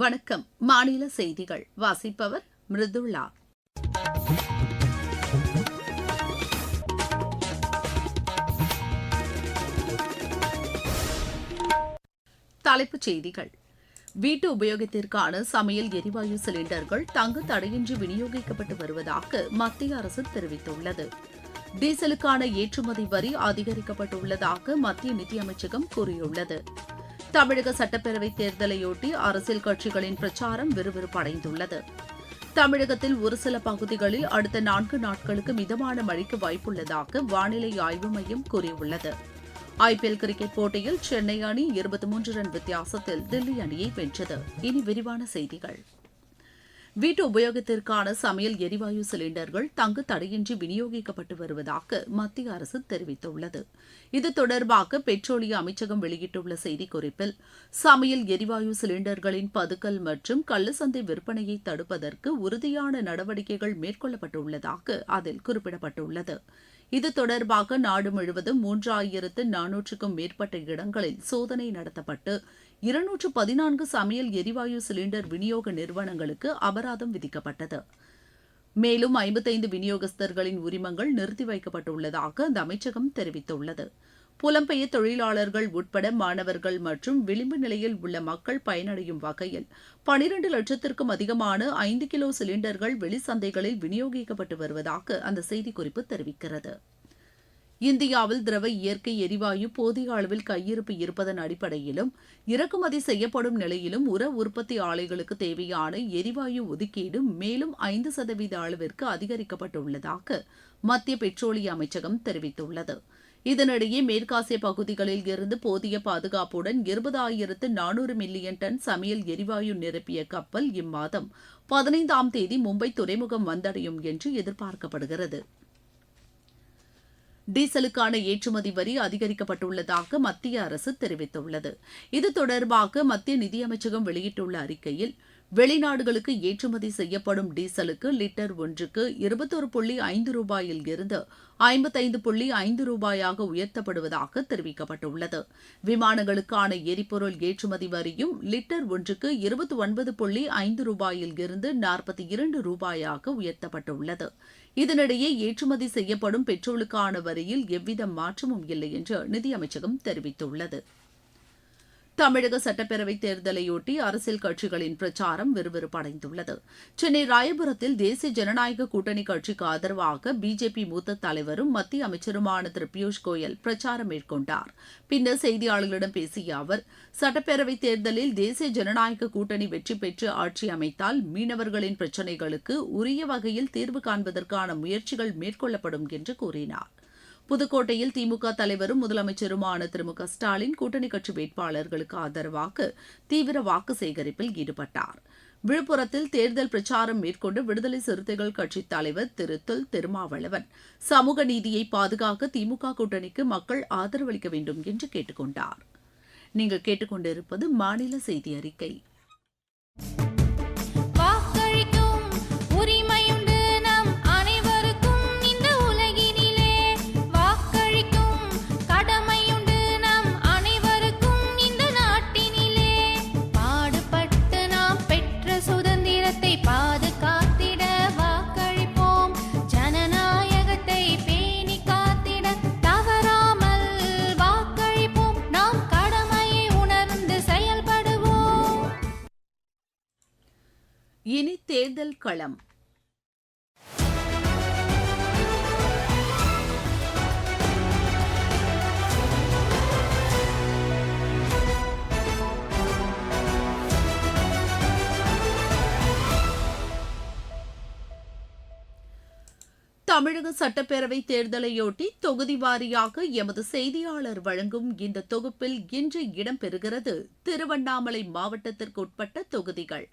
வணக்கம். மாநில செய்திகள் வாசிப்பவர் மிருதுளா. தலைப்புச் செய்திகள். வீட்டு உபயோகத்திற்கான சமையல் எரிவாயு சிலிண்டர்கள் தங்கு தடையின்றி விநியோகிக்கப்பட்டு வருவதாக மத்திய அரசு தெரிவித்துள்ளது. டீசலுக்கான ஏற்றுமதி வரி அதிகரிக்கப்பட்டுள்ளதாக மத்திய நிதியமைச்சகம் கூறியுள்ளது. தமிழக சட்டப்பேரவைத் தேர்தலையொட்டி அரசியல் கட்சிகளின் பிரச்சாரம் விறுவிறுப்படைந்துள்ளது. தமிழகத்தில் ஒரு சில பகுதிகளில் அடுத்த 4 நாட்களுக்கு மிதமான மழைக்கு வாய்ப்புள்ளதாக வானிலை ஆய்வு மையம் கூறியுள்ளது. ஐபிஎல் கிரிக்கெட் போட்டியில் சென்னை அணி 23 ரன் வித்தியாசத்தில் தில்லி அணியை வென்றது. இனி விரிவான செய்திகள். வீட்டு உபயோகத்திற்கான சமையல் எரிவாயு சிலிண்டர்கள் தங்கு தடையின்றி விநியோகிக்கப்பட்டு வருவதாக மத்திய அரசு தெரிவித்துள்ளது. இது தொடர்பாக பெட்ரோலிய அமைச்சகம் வெளியிட்டுள்ள செய்திக்குறிப்பில், சமையல் எரிவாயு சிலிண்டர்களின் பதுக்கல் மற்றும் கள்ளசந்தை விற்பனையை தடுப்பதற்கு உறுதியான நடவடிக்கைகள் மேற்கொள்ளப்பட்டுள்ளதாக அதில் குறிப்பிடப்பட்டுள்ளது. இது தொடர்பாக நாடு முழுவதும் 3400க்கும் மேற்பட்ட இடங்களில் சோதனை நடத்தப்பட்டு 214 சமையல் எரிவாயு சிலிண்டர் விநியோக நிறுவனங்களுக்கு அபராதம் விதிக்கப்பட்டது. மேலும் 55 விநியோகஸ்தர்களின் உரிமங்கள் நிறுத்தி வைக்கப்பட்டுள்ளதாக அந்த அமைச்சகம் தெரிவித்துள்ளது. புலம்பெயர் தொழிலாளர்கள் உட்பட மாணவர்கள் மற்றும் விளிம்பு நிலையில் உள்ள மக்கள் பயனடையும் வகையில் 12 லட்சத்திற்கும் அதிகமான 5 கிலோ சிலிண்டர்கள் வெளிச்சந்தைகளில் விநியோகிக்கப்பட்டு வருவதாக அந்த செய்திக்குறிப்பு தெரிவிக்கிறது. இந்தியாவில் திரவ இயற்கை எரிவாயு போதிய அளவில் கையிருப்பு இருப்பதன் அடிப்படையிலும் இறக்குமதி செய்யப்படும் நிலையிலும் உர உற்பத்தி ஆலைகளுக்கு தேவையான எரிவாயு ஒதுக்கீடு மேலும் 5% அளவிற்கு அதிகரிக்கப்பட்டுள்ளதாக மத்திய பெட்ரோலிய அமைச்சகம் தெரிவித்துள்ளது. இதனிடையே மேற்காசிய பகுதிகளில் இருந்து போதிய பாதுகாப்புடன் 20,400 மில்லியன் டன் சமையல் எரிவாயு நிரப்பிய கப்பல் இம்மாதம் 15ஆம் தேதி மும்பை துறைமுகம் வந்தடையும் என்று எதிர்பார்க்கப்படுகிறது. டீசலுக்கான ஏற்றுமதி வரி அதிகரிக்கப்பட்டுள்ளதாக மத்திய அரசு தெரிவித்துள்ளது. இது தொடர்பாக மத்திய நிதியமைச்சகம் வெளியிட்டுள்ள அறிக்கையில், வெளிநாடுகளுக்கு ஏற்றுமதி செய்யப்படும் டீசலுக்கு லிட்டர் ஒன்றுக்கு 21.5 ரூபாயில் இருந்து 55.5 ரூபாயாக உயர்த்தப்படுவதாக தெரிவிக்கப்பட்டுள்ளது. விமானங்களுக்கான எரிபொருள் ஏற்றுமதி வரியும் லிட்டர் ஒன்றுக்கு 29.5 ரூபாயில் இருந்து 42 ரூபாயாக உயர்த்தப்பட்டுள்ளது. இதனிடையே ஏற்றுமதி செய்யப்படும் பெட்ரோலுக்கான வரியில் எவ்வித மாற்றமும் இல்லை என்று நிதியமைச்சகம் தெரிவித்துள்ளது. தமிழக சட்டப்பேரவைத் தேர்தலையொட்டி அரசியல் கட்சிகளின் பிரச்சாரம் விறுவிறுப்படைந்துள்ளது. சென்னை ராயபுரத்தில் தேசிய ஜனநாயக கூட்டணி கட்சிக்கு ஆதரவாக பிஜேபி மூத்த தலைவரும் மத்திய அமைச்சருமான திரு பியூஷ் கோயல் பிரச்சாரம் மேற்கொண்டார். பின்னர் செய்தியாளர்களிடம் பேசிய அவர், சட்டப்பேரவைத் தேர்தலில் தேசிய ஜனநாயக கூட்டணி வெற்றி பெற்று ஆட்சி அமைத்தால் மீனவர்களின் பிரச்சினைகளுக்கு உரிய வகையில் தீர்வு காண்பதற்கான முயற்சிகள் மேற்கொள்ளப்படும் என்று கூறினார். புதுக்கோட்டையில் திமுக தலைவரும் முதலமைச்சருமான திரு மு க ஸ்டாலின் கூட்டணி கட்சி வேட்பாளர்களுக்கு ஆதரவாக தீவிர வாக்கு சேகரிப்பில் ஈடுபட்டார். விழுப்புரத்தில் தேர்தல் பிரச்சாரம் மேற்கொண்டு விடுதலை சிறுத்தைகள் கட்சித் தலைவர் திரு தொல் திருமாவளவன் சமூக நீதியை பாதுகாக்க திமுக கூட்டணிக்கு மக்கள் ஆதரவளிக்க வேண்டும் என்று கேட்டுக் கொண்டார். நீங்கள் கேட்டுக்கொண்டிருப்பது மாநில செய்தி அறிக்கை. இனி தேர்தல் களம். தமிழக சட்டப்பேரவைத் தேர்தலையொட்டி தொகுதி வாரியாக எமது செய்தியாளர் வழங்கும் இந்த தொகுப்பில் இன்று இடம்பெறுகிறது திருவண்ணாமலை மாவட்டத்திற்குட்பட்ட தொகுதிகள்.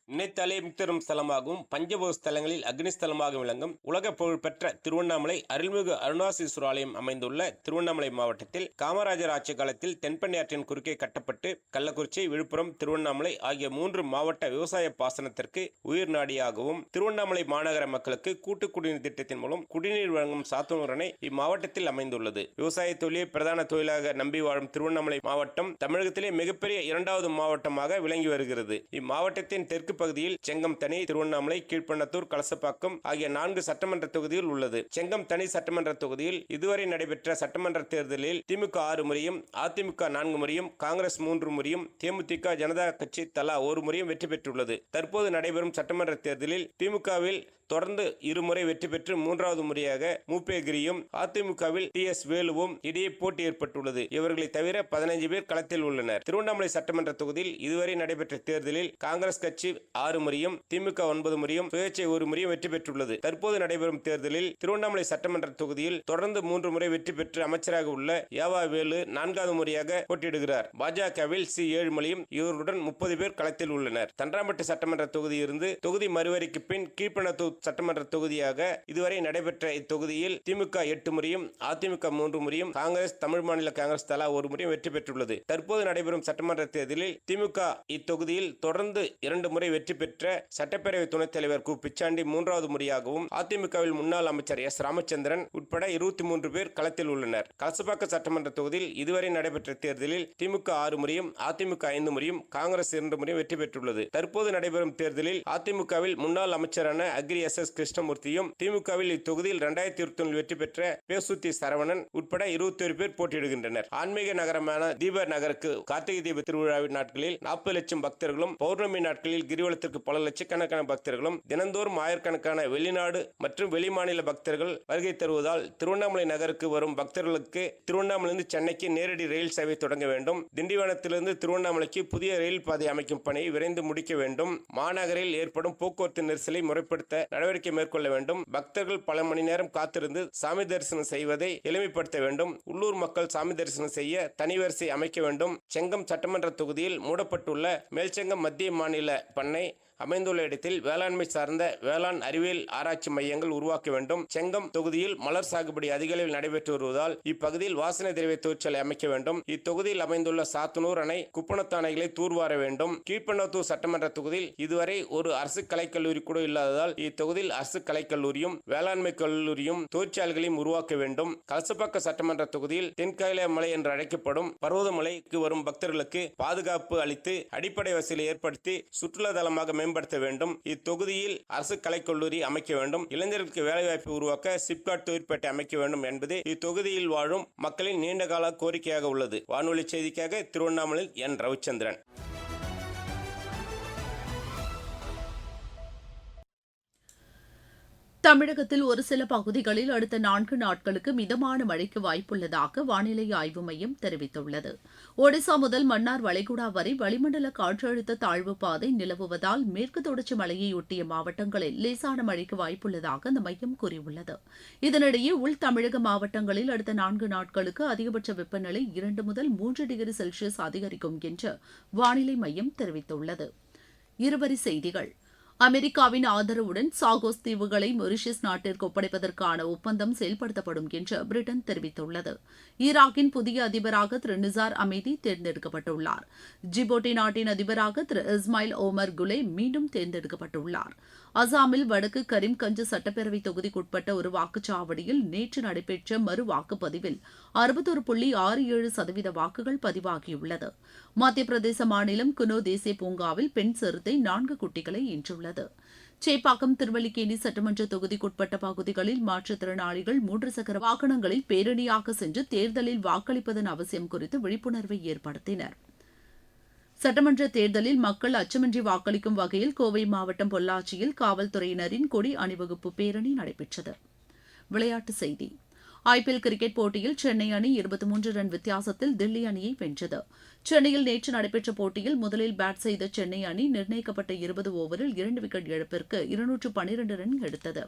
நினைத்தாலே முக்தரும் ஸ்தலமாகவும் பஞ்சபூத ஸ்தலங்களில் அக்னி ஸ்தலமாக விளங்கும் உலக புகழ்பெற்ற திருவண்ணாமலை அருள்மிகு அருணாசீஸ்வரர் ஆலயம் அமைந்துள்ள திருவண்ணாமலை மாவட்டத்தில் காமராஜர் ஆட்சி காலத்தில் தென்பெண்ணை ஆற்றின் குறுக்கே கட்டப்பட்டு கள்ளக்குறிச்சி, விழுப்புரம், திருவண்ணாமலை ஆகிய 3 மாவட்ட விவசாய பாசனத்திற்கு உயிர் நாடியாகவும் திருவண்ணாமலை மாநகர மக்களுக்கு கூட்டு குடிநீர் திட்டத்தின் மூலம் குடிநீர் வழங்கும் சாத்தனூர் அணை இம்மாவட்டத்தில் அமைந்துள்ளது. விவசாய தொழிலை பிரதான தொழிலாக நம்பி வாழும் திருவண்ணாமலை மாவட்டம் தமிழகத்திலே மிகப்பெரிய 2வது மாவட்டமாக விளங்கி வருகிறது. இம்மாவட்டத்தின் தெற்கு பகுதியில் செங்கம்தனி, திருவண்ணாமலை, கீழ்பண்ணத்தூர், கலசப்பாக்கம் ஆகிய 4 சட்டமன்ற தொகுதிகள் உள்ளது. செங்கம்தனி சட்டமன்ற தொகுதியில் இதுவரை நடைபெற்ற சட்டமன்ற தேர்தலில் திமுக 6 முறையும், அதிமுக 4 முறையும், காங்கிரஸ் 3 முறையும், தேமுதிக, ஜனதா கட்சி தலா 1 முறையும் வெற்றி பெற்றுள்ளது. தற்போது நடைபெறும் சட்டமன்ற தேர்தலில் திமுகவில் தொடர்ந்து 2 முறை வெற்றி பெற்று 3வது முறையாக மூப்பேகிரியும், அதிமுகவில் TS வேலுவும் இடையே போட்டி ஏற்பட்டுள்ளது. இவர்களை தவிர 15 பேர் களத்தில் உள்ளனர். திருவண்ணாமலை சட்டமன்ற தொகுதியில் இதுவரை நடைபெற்ற தேர்தலில் காங்கிரஸ் கட்சி 6 முறையும், திமுக 9 முறையும், சுயேட்சை 1 முறையும் வெற்றி பெற்றுள்ளது. தற்போது நடைபெறும் தேர்தலில் திருவண்ணாமலை சட்டமன்ற தொகுதியில் தொடர்ந்து 3 முறை வெற்றி பெற்று அமைச்சராக உள்ள யாவா வேலு 4வது முறையாக போட்டியிடுகிறார். பாஜகவில் C. ஏழுமலையும் இவருடன் 30 பேர் களத்தில் உள்ளனர். தண்டராம்பட்டு சட்டமன்ற தொகுதியிலிருந்து தொகுதி மறுவரைக்கு பின் கீழ்பண்ணத்தூர் சட்டமன்ற தொகுதியாக இதுவரை நடைபெற்ற இத்தொகுதியில் திமுக 8 முறையும், அதிமுக 3 முறையும், காங்கிரஸ், தமிழ் மாநில காங்கிரஸ் தலா 1 முறையும் வெற்றி பெற்றுள்ளது. தற்போது நடைபெறும் சட்டமன்ற தேர்தலில் திமுக இத்தொகுதியில் தொடர்ந்து 2 முறை வெற்றி பெற்ற சட்டப்பேரவை துணைத் தலைவர் கு. பிச்சாண்டி 3வது முறையாகவும், அதிமுகவில் முன்னாள் அமைச்சர் S. ராமச்சந்திரன் உட்பட 23 பேர் களத்தில் உள்ளனர். கலசப்பாக்கம் சட்டமன்ற தொகுதியில் இதுவரை நடைபெற்ற தேர்தலில் திமுக 6 முறையும், அதிமுக 5 முறையும், காங்கிரஸ் 2 முறையும் வெற்றி பெற்றுள்ளது. தற்போது நடைபெறும் தேர்தலில் அதிமுகவில் முன்னாள் அமைச்சரான அக்ரி S. கிருஷ்ணமூர்த்தியும், திமுகவில் இத்தொகுதியில் 2021 வெற்றி பெற்ற பேசுத்தி சரவணன் உட்பட 21 பேர் போட்டியிடுகின்றனர். ஆன்மீக நகரமான தீப நகருக்கு கார்த்திகை தீப திருவிழாவின் நாட்களில் 40 லட்சம் பக்தர்களும், பௌர்ணமி நாட்களில் கிரிவலத்திற்கு பல லட்சக்கணக்கான பக்தர்களும், தினந்தோறும் ஆயிரக்கணக்கான வெளிநாடு மற்றும் வெளிமாநில பக்தர்கள் வருகை தருவதால் திருவண்ணாமலை நகருக்கு வரும் பக்தர்களுக்கு திருவண்ணாமலையிலிருந்து சென்னைக்கு நேரடி ரயில் சேவை தொடங்க வேண்டும். திண்டிவனத்திலிருந்து திருவண்ணாமலைக்கு புதிய ரயில் பாதை அமைக்கும் பணியை விரைந்து முடிக்க வேண்டும். மாநகரில் ஏற்படும் போக்குவரத்து நெரிசலை முறைப்படுத்த நடவடிக்கை மேற்கொள்ள வேண்டும். பக்தர்கள் பல மணி நேரம் காத்திருந்து சாமி தரிசனம் செய்வதை எளிமைப்படுத்த வேண்டும். உள்ளூர் மக்கள் சாமி தரிசனம் செய்ய தனி வரிசை அமைக்க வேண்டும். செங்கம் சட்டமன்ற தொகுதியில் மூடப்பட்டுள்ள மேல்செங்கம் மத்திய மாநில பண்ணை அமைந்துள்ள இடத்தில் வேளாண்மை சார்ந்த வேளாண் அறிவியல் ஆராய்ச்சி மையங்கள் உருவாக்க வேண்டும். செங்கம் தொகுதியில் மலர் சாகுபடி அதிக அளவில் நடைபெற்று வருவதால் இப்பகுதியில் வாசனை திரவிய தொழிற்சாலை அமைக்க வேண்டும். இத்தொகுதியில் அமைந்துள்ள சாத்தனூர் அணை, குப்பணத்து அணைகளை தூர்வார வேண்டும். கீழ்பண்ணத்தூர் சட்டமன்ற தொகுதியில் இதுவரை ஒரு அரசு கலைக்கல்லூரி கூட இல்லாததால் இத்தொகுதியில் அரசு கலைக்கல்லூரியும், வேளாண்மை கல்லூரியும், தொழிற்சாலைகளையும் உருவாக்க வேண்டும். கலசப்பாக்கம் சட்டமன்ற தொகுதியில் தென்கையில மலை என்று அழைக்கப்படும் பர்வதமலைக்கு வரும் பக்தர்களுக்கு பாதுகாப்பு அளித்து அடிப்படை வசதியை ஏற்படுத்தி சுற்றுலா தலமாக மேம்படுத்த வேண்டும். இத்தொகுதியில் அரசு கலைக்கல்லூரி அமைக்க வேண்டும். இளைஞர்களுக்கு வேலைவாய்ப்பு உருவாக்க சிப்காட் தொழிற்பேட்டை அமைக்க வேண்டும் என்பது இத்தொகுதியில் வாழும் மக்களின் நீண்டகால கோரிக்கையாக உள்ளது. வானொலி செய்திக்காக திருவண்ணாமலை N. ரவிச்சந்திரன். தமிழகத்தில் ஒரு சில பகுதிகளில் அடுத்த 4 நாட்களுக்கு மிதமான மழைக்கு வாய்ப்புள்ளதாக வானிலை ஆய்வு மையம் தெரிவித்துள்ளது. ஒடிசா முதல் மன்னார் வளைகுடா வரை வளிமண்டல காற்றழுத்த தாழ்வு பாதை நிலவுவதால் மேற்கு தொடர்ச்சி மலையையொட்டிய மாவட்டங்களில் லேசான மழைக்கு வாய்ப்புள்ளதாக அந்த மையம் கூறியுள்ளது. இதனிடையே உள் தமிழக மாவட்டங்களில் அடுத்த 4 நாட்களுக்கு அதிகபட்ச வெப்பநிலை 2 முதல் 3 டிகிரி செல்சியஸ் அதிகரிக்கும் என்று வானிலை மையம் தெரிவித்துள்ளது. இருவரி செய்திகள். அமெரிக்காவின் ஆதரவுடன் சாகோஸ் தீவுகளை மொரிஷியஸ் நாட்டிற்கு ஒப்படைப்பதற்கான ஒப்பந்தம் செயல்படுத்தப்படும் என்று பிரிட்டன் தெரிவித்துள்ளது. ஈராக்கின் புதிய அதிபராக திரு நிசார் அமீதி தேர்ந்தெடுக்கப்பட்டுள்ளார். ஜிபோட்டி நாட்டின் அதிபராக திரு இஸ்மாயில் ஓமர் குலே மீண்டும் தேர்ந்தெடுக்கப்பட்டுள்ளார். அசாமில் வடக்கு கரீம்கஞ்ச் சட்டப்பேரவை தொகுதிக்குட்பட்ட ஒரு வாக்குச்சாவடியில் நேற்று நடைபெற்ற மறு வாக்குப்பதிவில் 61.67% வாக்குகள் பதிவாகியுள்ளது. மத்திய பிரதேச மாநிலம் குனோ தேசிய பூங்காவில் பெண் சிறுத்தை 4 குட்டிகளை ஈன்றுள்ளது. சேப்பாக்கம், திருவல்லிக்கேணி சட்டமன்ற தொகுதிக்குட்பட்ட பகுதிகளில் மாற்றுத்திறனாளிகள் 3 சக்கர வாகனங்களில் பேரணியாக சென்று தேர்தலில் வாக்களிப்பதன் அவசியம் குறித்து விழிப்புணர்வை ஏற்படுத்தினர். சட்டமன்ற தேர்தலில் மக்கள் அச்சமின்றி வாக்களிக்கும் வகையில் கோவை மாவட்டம் பொள்ளாச்சியில் காவல்துறையினரின் கொடி அணிவகுப்பு பேரணி நடைபெற்றது. விளையாட்டுச் செய்தி. IPL கிரிக்கெட் போட்டியில் சென்னை அணி 23 ரன் வித்தியாசத்தில் தில்லி அணியை வென்றது. சென்னையில் நேற்று நடைபெற்ற போட்டியில் முதலில் பேட் செய்த சென்னை அணி நிர்ணயிக்கப்பட்ட 20 ஓவரில் 2 விக்கெட் இழப்பிற்கு 212 ரன் எடுத்தது.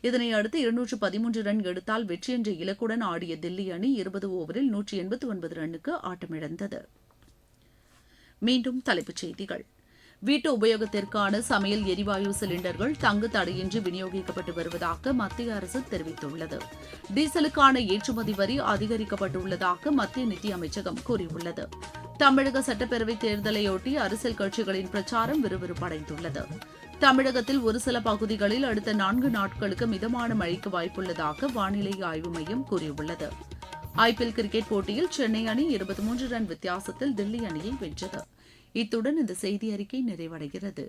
இதனையடுத்து 213 ரன் எடுத்தால் வெற்றி என்ற இலக்குடன் ஆடிய தில்லி அணி 20 ஓவரில் 189 ரன்னுக்கு ஆட்டமிழந்தது. மீண்டும் தலைப்புச் செய்திகள். வீட்டு உபயோகத்திற்கான சமையல் எரிவாயு சிலிண்டர்கள் தங்கு தடையின்றி விநியோகிக்கப்பட்டு வருவதாக மத்திய அரசு தெரிவித்துள்ளது. டீசலுக்கான ஏற்றுமதி வரி அதிகரிக்கப்பட்டுள்ளதாக மத்திய நிதி அமைச்சகம் கூறியுள்ளது. தமிழக சட்டப்பேரவைத் தேர்தலையொட்டி அரசியல் கட்சிகளின் பிரச்சாரம் விறுவிறுப்படைந்துள்ளது. தமிழகத்தில் ஒரு சில பகுதிகளில் அடுத்த 4 நாட்களுக்கு மிதமான மழைக்கு வாய்ப்புள்ளதாக வானிலை ஆய்வு மையம் கூறியுள்ளது. ஐபிஎல் கிரிக்கெட் போட்டியில் சென்னை அணி 23 ரன் வித்தியாசத்தில் தில்லி அணியை வென்றது. இத்துடன் இந்த செய்தி அறிக்கை நிறைவடைகிறது.